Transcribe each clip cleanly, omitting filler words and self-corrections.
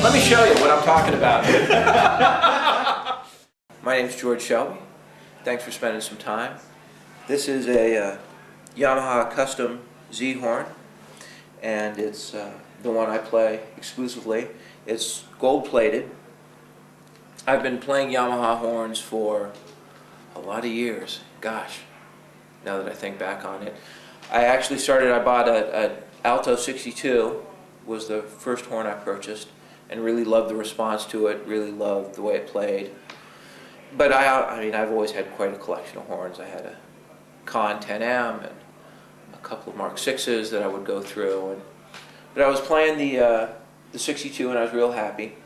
Let me show you what I'm talking about. My name's George Shelby. Thanks for spending some time. This is a Yamaha custom Z horn, and it's the one I play exclusively. It's gold-plated. I've been playing Yamaha horns for a lot of years. Gosh, now that I think back on it. I bought a Alto 62, was the first horn I purchased, and really loved the response to it, really loved the way it played. But I mean, I've always had quite a collection of horns. I had a Con 10M and a couple of Mark 6s that I would go through. But I was playing the 62 and I was real happy.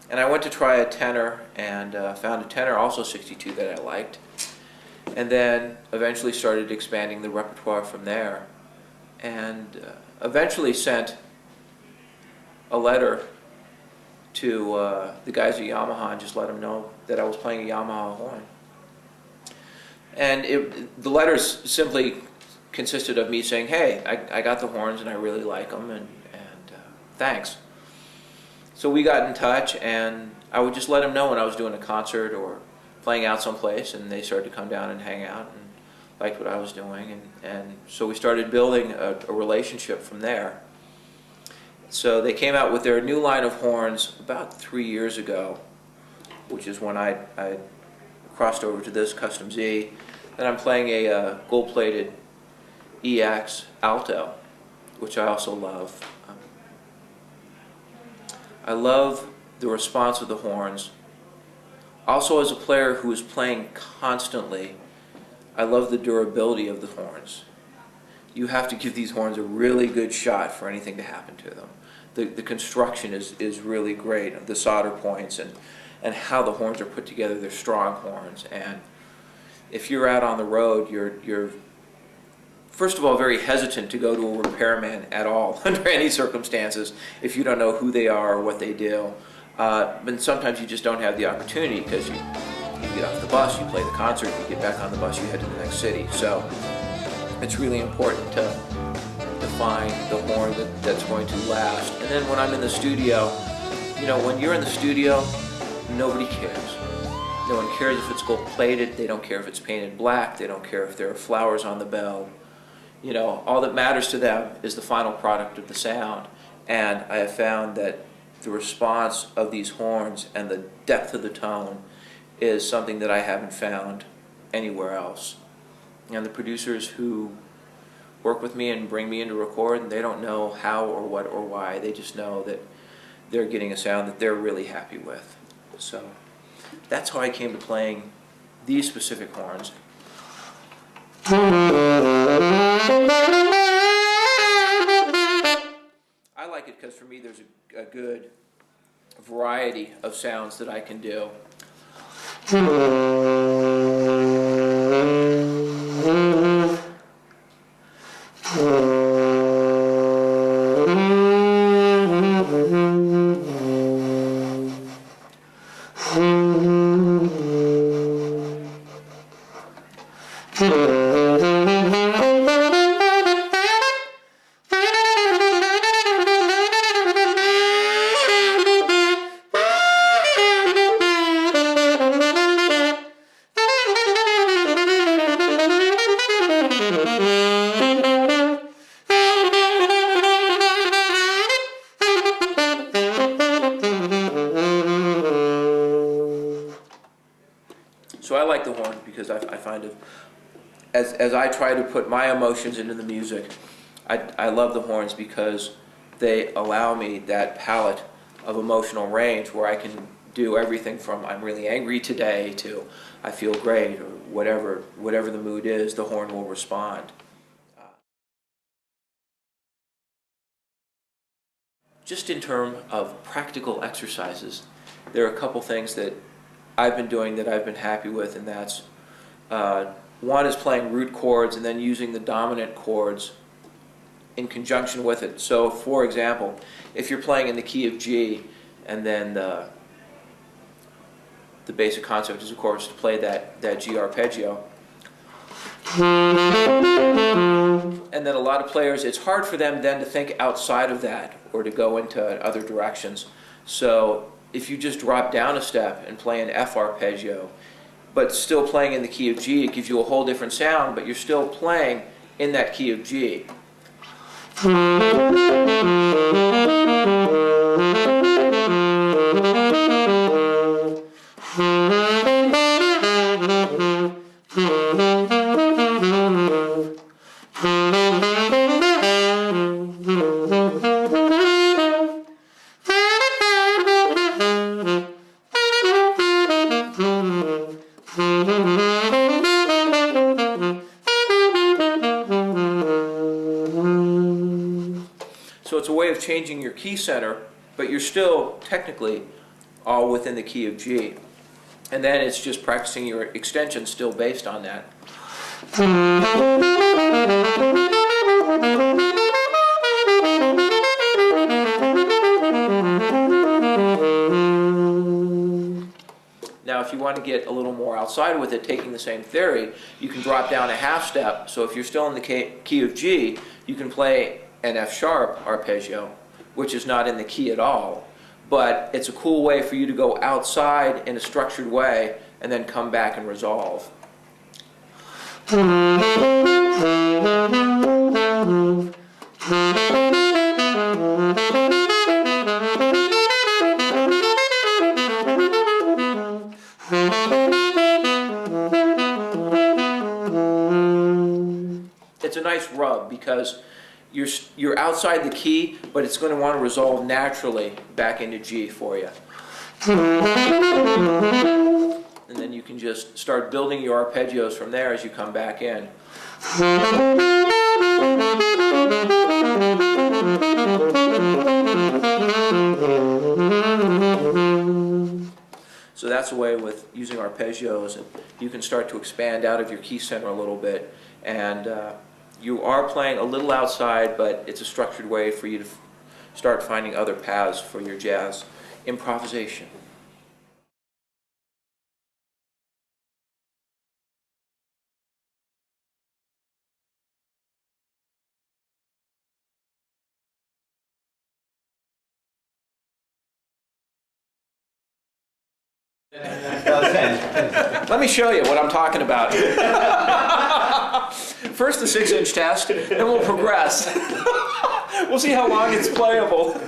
And I went to try a tenor and found a tenor, also 62, that I liked. And then eventually started expanding the repertoire from there. And eventually sent a letter to the guys at Yamaha and just let them know that I was playing a Yamaha horn. And the letters simply consisted of me saying, hey, I got the horns and I really like them, and thanks. So we got in touch, and I would just let them know when I was doing a concert or playing out someplace, and they started to come down and hang out and liked what I was doing, and so we started building a relationship from there. So they came out with their new line of horns about 3 years ago, which is when I crossed over to this Custom Z. And I'm playing a gold-plated EX Alto, which I also love. I love the response of the horns. Also, as a player who is playing constantly, I love the durability of the horns. You have to give these horns a really good shot for anything to happen to them. The construction is really great, the solder points and how the horns are put together. They're strong horns, and if you're out on the road, you're first of all very hesitant to go to a repairman at all under any circumstances if you don't know who they are or what they do. But sometimes you just don't have the opportunity because you get off the bus, you play the concert, you get back on the bus, you head to the next city. So it's really important to find the horn that's going to last. And then when I'm in the studio, you know, when you're in the studio, nobody cares. No one cares if it's gold-plated, they don't care if it's painted black, they don't care if there are flowers on the bell. You know, all that matters to them is the final product of the sound. And I have found that the response of these horns and the depth of the tone is something that I haven't found anywhere else. And the producers who work with me and bring me in to record, and they don't know how or what or why, they just know that they're getting a sound that they're really happy with. So that's how I came to playing these specific horns. I like it because for me there's a good variety of sounds that I can do. So I like the horn because I find it, as I try to put my emotions into the music, I love the horns because they allow me that palette of emotional range where I can do everything from I'm really angry today to I feel great, or whatever the mood is, the horn will respond. Just in terms of practical exercises, there are a couple things that I've been doing that I've been happy with, and that's one is playing root chords and then using the dominant chords in conjunction with it. So for example, if you're playing in the key of G, and then the basic concept is of course to play that G arpeggio, And then a lot of players, it's hard for them then to think outside of that or to go into other directions. So if you just drop down a step and play an F arpeggio, but still playing in the key of G, it gives you a whole different sound, but you're still playing in that key of G. So it's a way of changing your key center, but you're still technically all within the key of G. And then it's just practicing your extension still based on that. Now if you want to get a little more outside with it, taking the same theory, you can drop down a half step. So if you're still in the key of G, you can play an F sharp arpeggio, which is not in the key at all. But it's a cool way for you to go outside in a structured way and then come back and resolve. It's a nice rub because you're outside the key, but it's going to want to resolve naturally back into G for you. And then you can just start building your arpeggios from there as you come back in. So that's a way with using arpeggios, and you can start to expand out of your key center a little bit. And you are playing a little outside, but it's a structured way for you to start finding other paths for your jazz improvisation. Let me show you what I'm talking about. First the 6-inch test, then we'll progress. We'll see how long it's playable.